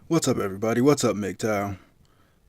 What's up, everybody? What's up, MGTOW?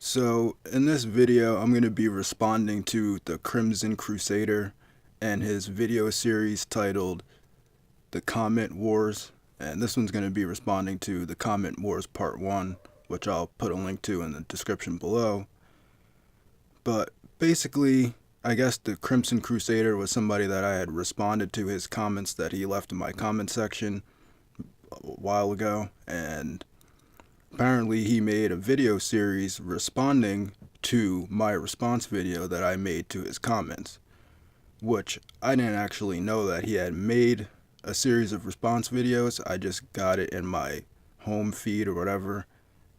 So, in this video, I'm going to be responding to the Crusader and his video series titled The Comment Wars. And this one's going to be responding to the Comment Wars Part 1, which I'll put a link to in the description below. But basically, I guess the Crusader was somebody that I had responded to his comments that he left in my comment section a while ago, and apparently he made a video series responding to my response video that I made to his comments, which I didn't actually know that he had made a series of response videos. I just got it in my home feed or whatever,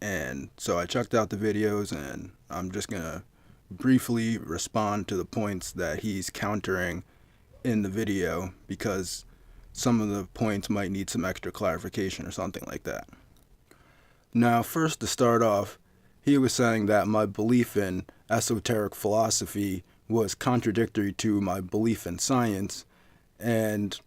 and so I checked out the videos, and I'm just gonna briefly respond to the points that he's countering in the video, because some of the points might need some extra clarification or something like that. Now, first, to start off, he was saying that my belief in esoteric philosophy was contradictory to my belief in science, and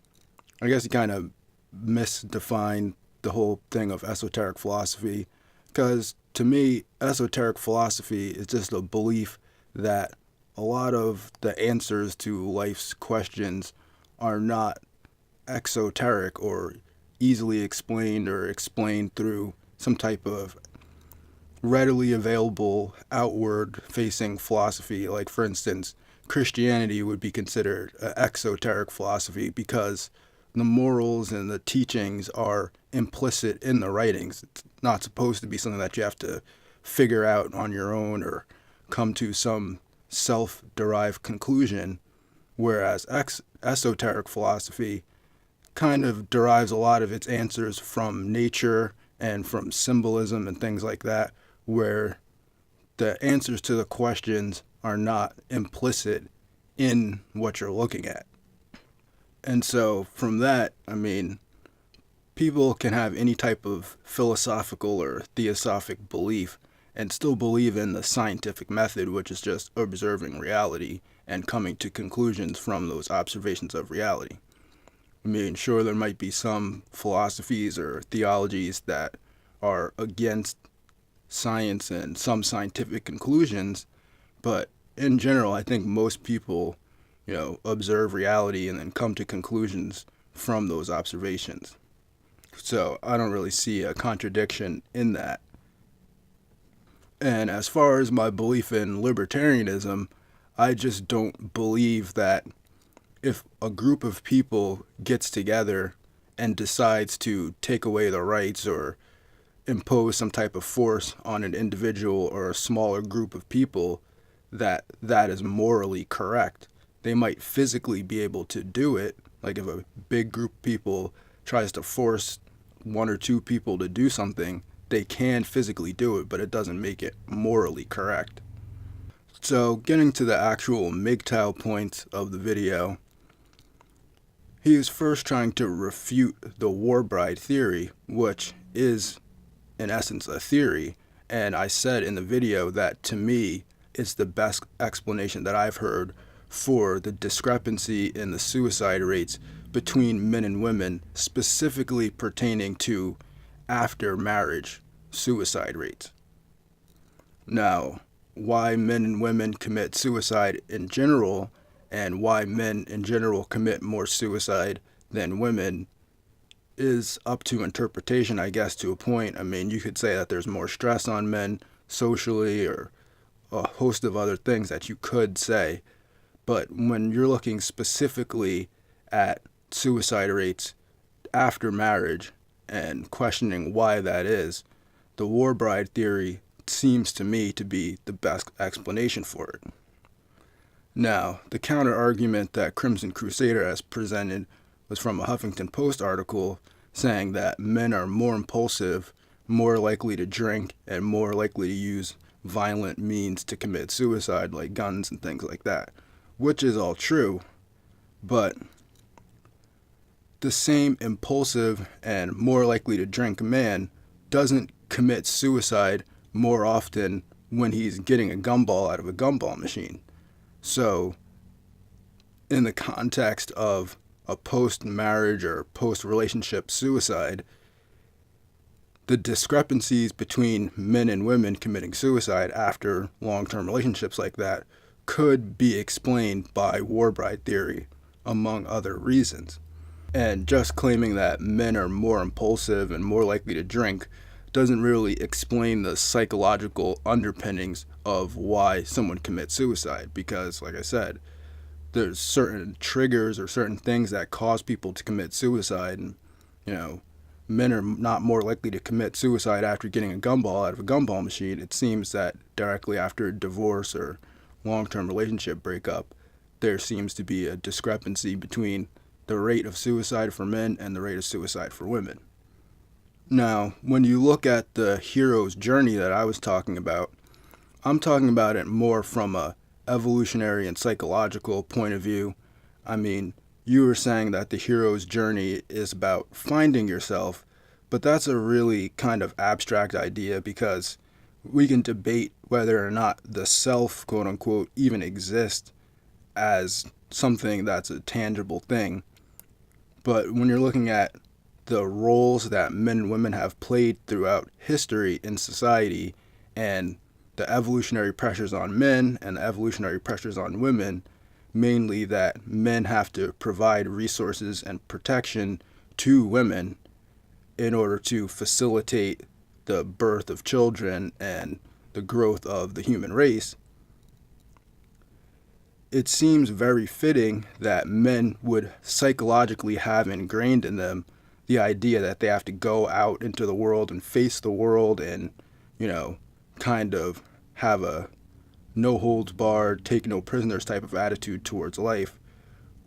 I guess he kind of misdefined the whole thing of esoteric philosophy, because to me, esoteric philosophy is just a belief that a lot of the answers to life's questions are not exoteric or easily explained or explained through some type of readily available outward facing philosophy. Like, for instance, Christianity would be considered an exoteric philosophy because the morals and the teachings are implicit in the writings. It's not supposed to be something that you have to figure out on your own or come to some self-derived conclusion, whereas esoteric philosophy kind of derives a lot of its answers from nature and from symbolism and things like that, where the answers to the questions are not implicit in what you're looking at. And so from that, I mean, people can have any type of philosophical or theosophic belief and still believe in the scientific method, which is just observing reality and coming to conclusions from those observations of reality. I mean, sure, there might be some philosophies or theologies that are against science and some scientific conclusions, but in general, I think most people, observe reality and then come to conclusions from those observations. So I don't really see a contradiction in that. And as far as my belief in libertarianism, I just don't believe that if a group of people gets together and decides to take away the rights or impose some type of force on an individual or a smaller group of people, that is morally correct. They might physically be able to do it. Like, if a big group of people tries to force one or two people to do something, they can physically do it, but it doesn't make it morally correct. So, getting to the actual MGTOW points of the video, he is first trying to refute the war bride theory, which is, in essence, a theory. And I said in the video that, to me, it's the best explanation that I've heard for the discrepancy in the suicide rates between men and women, specifically pertaining to after marriage suicide rates. Now, why men and women commit suicide in general, and why men in general commit more suicide than women, is up to interpretation, I guess, to a point. I mean, you could say that there's more stress on men socially, or a host of other things that you could say. But when you're looking specifically at suicide rates after marriage and questioning why that is, the war bride theory seems to me to be the best explanation for it. Now, the counter argument that Crusader has presented was from a Huffington Post article saying that men are more impulsive, more likely to drink, and more likely to use violent means to commit suicide, like guns and things like that, which is all true, but the same impulsive and more likely to drink man doesn't commit suicide more often when he's getting a gumball out of a gumball machine. So, in the context of a post-marriage or post-relationship suicide, the discrepancies between men and women committing suicide after long-term relationships like that could be explained by war bride theory, among other reasons. And just claiming that men are more impulsive and more likely to drink doesn't really explain the psychological underpinnings of why someone commits suicide, because, like I said, there's certain triggers or certain things that cause people to commit suicide. And, men are not more likely to commit suicide after getting a gumball out of a gumball machine. It seems that directly after a divorce or long-term relationship breakup, there seems to be a discrepancy between the rate of suicide for men and the rate of suicide for women. Now, when you look at the hero's journey that I was talking about, I'm talking about it more from a evolutionary and psychological point of view. I mean, you were saying that the hero's journey is about finding yourself, but that's a really kind of abstract idea, because we can debate whether or not the self, quote unquote, even exists as something that's a tangible thing. But when you're looking at the roles that men and women have played throughout history in society, and the evolutionary pressures on men and the evolutionary pressures on women, mainly that men have to provide resources and protection to women in order to facilitate the birth of children and the growth of the human race, it seems very fitting that men would psychologically have ingrained in them the idea that they have to go out into the world and face the world and, kind of have a no holds barred, take no prisoners type of attitude towards life,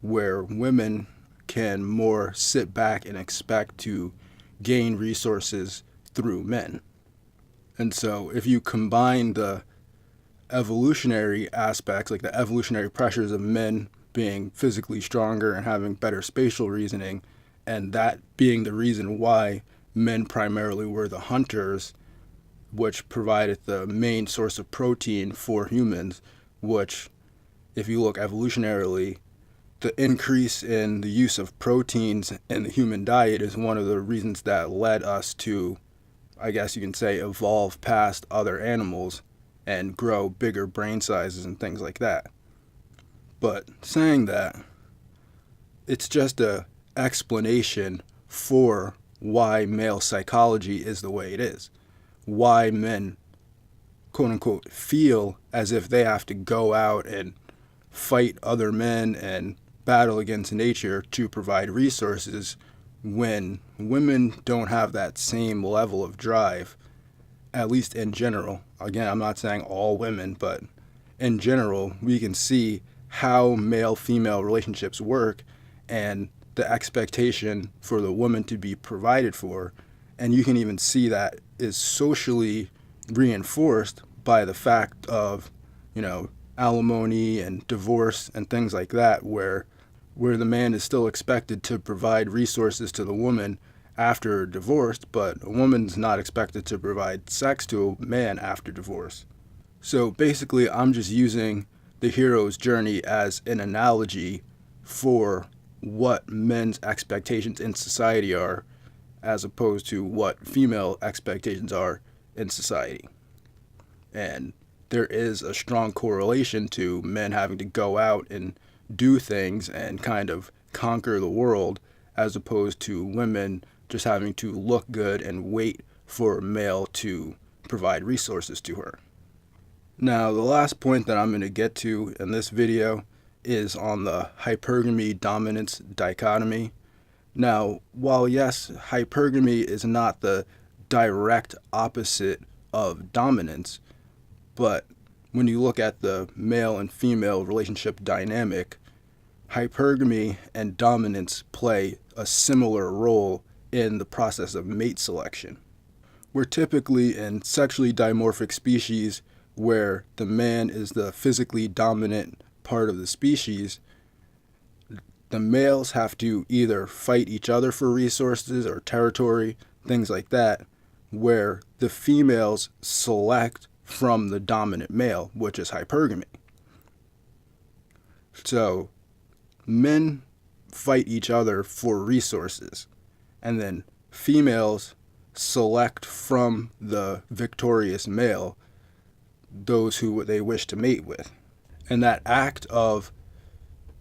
where women can more sit back and expect to gain resources through men. And so if you combine the evolutionary aspects, like the evolutionary pressures of men being physically stronger and having better spatial reasoning, and that being the reason why men primarily were the hunters, which provided the main source of protein for humans, which, if you look evolutionarily, the increase in the use of proteins in the human diet is one of the reasons that led us to, I guess you can say, evolve past other animals and grow bigger brain sizes and things like that. But saying that, it's just a explanation for why male psychology is the way it is. Why men, quote unquote, feel as if they have to go out and fight other men and battle against nature to provide resources, when women don't have that same level of drive, at least in general. Again, I'm not saying all women, but in general, we can see how male-female relationships work and the expectation for the woman to be provided for. And you can even see that is socially reinforced by the fact of, alimony and divorce and things like that, where the man is still expected to provide resources to the woman after divorce, but a woman's not expected to provide sex to a man after divorce. So basically, I'm just using the hero's journey as an analogy for what men's expectations in society are, as opposed to what female expectations are in society. And there is a strong correlation to men having to go out and do things and kind of conquer the world, as opposed to women just having to look good and wait for a male to provide resources to her. Now, the last point that I'm going to get to in this video is on the hypergamy dominance dichotomy. Now, while yes, hypergamy is not the direct opposite of dominance, but when you look at the male and female relationship dynamic, hypergamy and dominance play a similar role in the process of mate selection. We're typically in sexually dimorphic species where the man is the physically dominant part of the species. The males have to either fight each other for resources or territory, things like that, where the females select from the dominant male, which is hypergamy. So men fight each other for resources. And then females select from the victorious male those who they wish to mate with. And that act of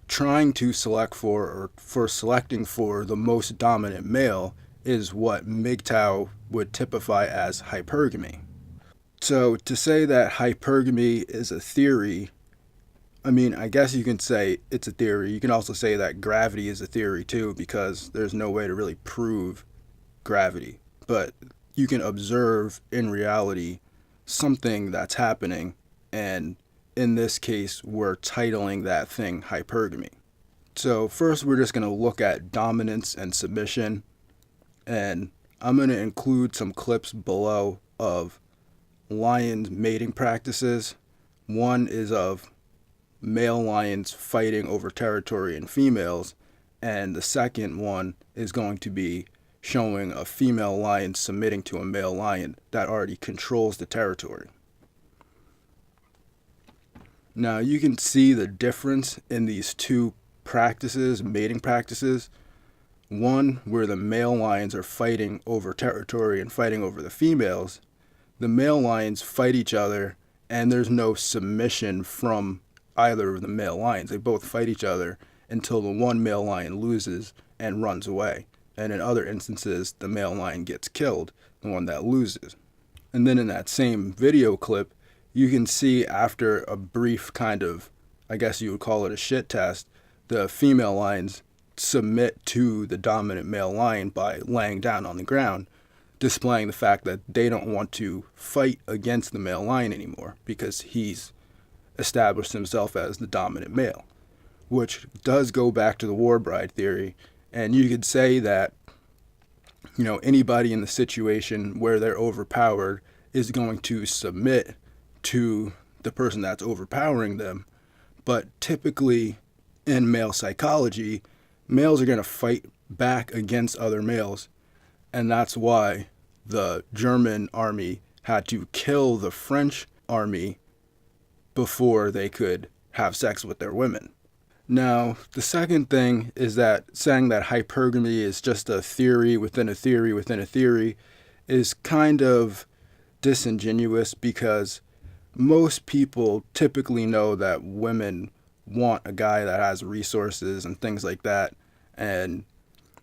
trying to select for, or for selecting for the most dominant male, is what MGTOW would typify as hypergamy. So to say that hypergamy is a theory, I mean, I guess you can say it's a theory. You can also say that gravity is a theory too, because there's no way to really prove gravity. But you can observe in reality something that's happening, and in this case, we're titling that thing hypergamy. So first, we're just going to look at dominance and submission, and I'm going to include some clips below of lions mating practices. One is of male lions fighting over territory in females, and the second one is going to be showing a female lion submitting to a male lion that already controls the territory. Now you can see the difference in these two practices, mating practices. One where the male lions are fighting over territory and fighting over the females. The male lions fight each other, and there's no submission from either of the male lions. They both fight each other until the one male lion loses and runs away. And in other instances, the male lion gets killed, the one that loses. And then in that same video clip, you can see after a brief kind of, I guess you would call it a shit test, the female lions submit to the dominant male lion by laying down on the ground, displaying the fact that they don't want to fight against the male lion anymore because he's established himself as the dominant male, which does go back to the war bride theory. And you could say that, you know, anybody in the situation where they're overpowered is going to submit to the person that's overpowering them. But typically in male psychology, males are going to fight back against other males. And that's why the German army had to kill the French army before they could have sex with their women. Now, the second thing is that saying that hypergamy is just a theory within a theory within a theory is kind of disingenuous, because most people typically know that women want a guy that has resources and things like that. And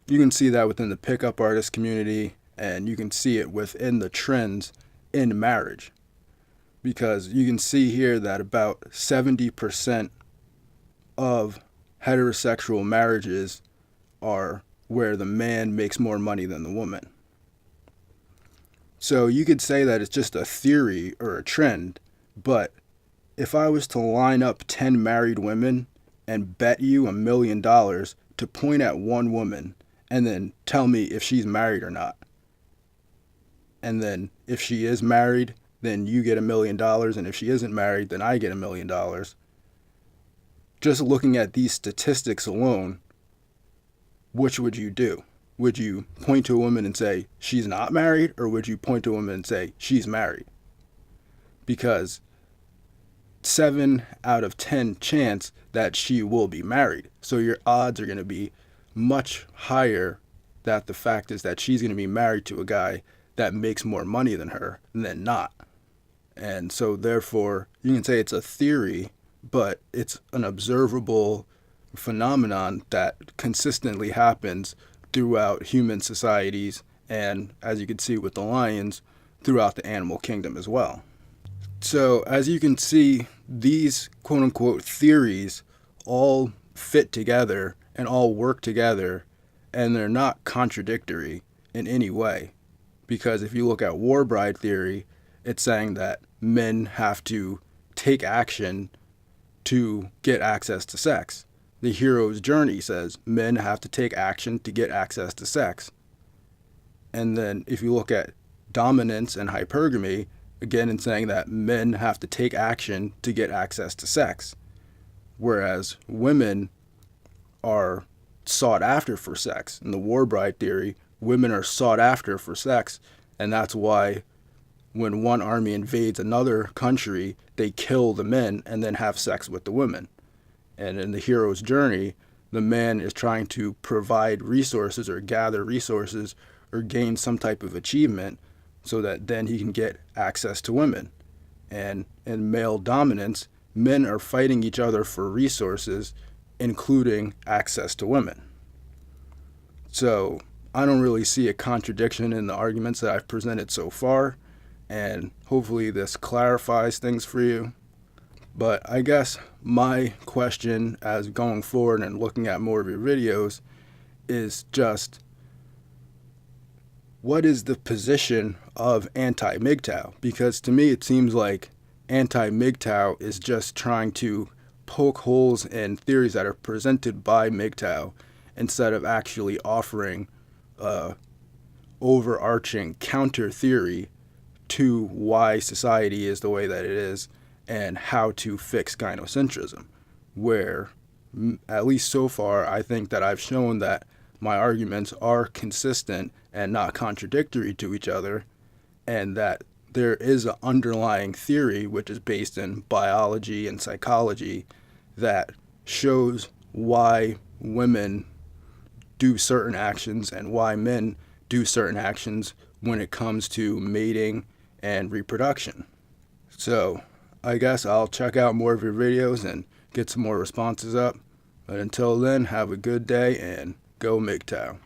you can see that within the pickup artist community, and you can see it within the trends in marriage. Because you can see here that about 70% of heterosexual marriages are where the man makes more money than the woman. So you could say that it's just a theory or a trend, but if I was to line up 10 married women and bet you $1 million to point at one woman and then tell me if she's married or not, and then if she is married, then you get $1 million, and if she isn't married, then I get $1 million. Just looking at these statistics alone, which would you do? Would you point to a woman and say she's not married, or would you point to a woman and say she's married? Because 7 out of 10 chance that she will be married. So your odds are going to be much higher that the fact is that she's going to be married to a guy that makes more money than her than not. And so therefore, you can say it's a theory, but it's an observable phenomenon that consistently happens throughout human societies, and as you can see with the lions, throughout the animal kingdom as well. So as you can see, these quote-unquote theories all fit together and all work together, and they're not contradictory in any way. Because if you look at war bride theory, it's saying that men have to take action to get access to sex. The hero's journey says men have to take action to get access to sex. And then if you look at dominance and hypergamy, again, it's saying that men have to take action to get access to sex. Whereas women are sought after for sex. In the war bride theory, women are sought after for sex, and that's why when one army invades another country, they kill the men and then have sex with the women. And in the hero's journey, the man is trying to provide resources or gather resources or gain some type of achievement so that then he can get access to women. And in male dominance, men are fighting each other for resources, including access to women. So I don't really see a contradiction in the arguments that I've presented so far, and hopefully this clarifies things for you. But I guess my question as going forward and looking at more of your videos is just, what is the position of anti-MGTOW? Because to me it seems like anti-MGTOW is just trying to poke holes in theories that are presented by MGTOW instead of actually offering a overarching counter theory to why society is the way that it is and how to fix gynocentrism, where at least so far I think that I've shown that my arguments are consistent and not contradictory to each other, and that there is an underlying theory which is based in biology and psychology that shows why women do certain actions and why men do certain actions when it comes to mating and reproduction. So I guess I'll check out more of your videos and get some more responses up. But until then, have a good day and go MGTOW.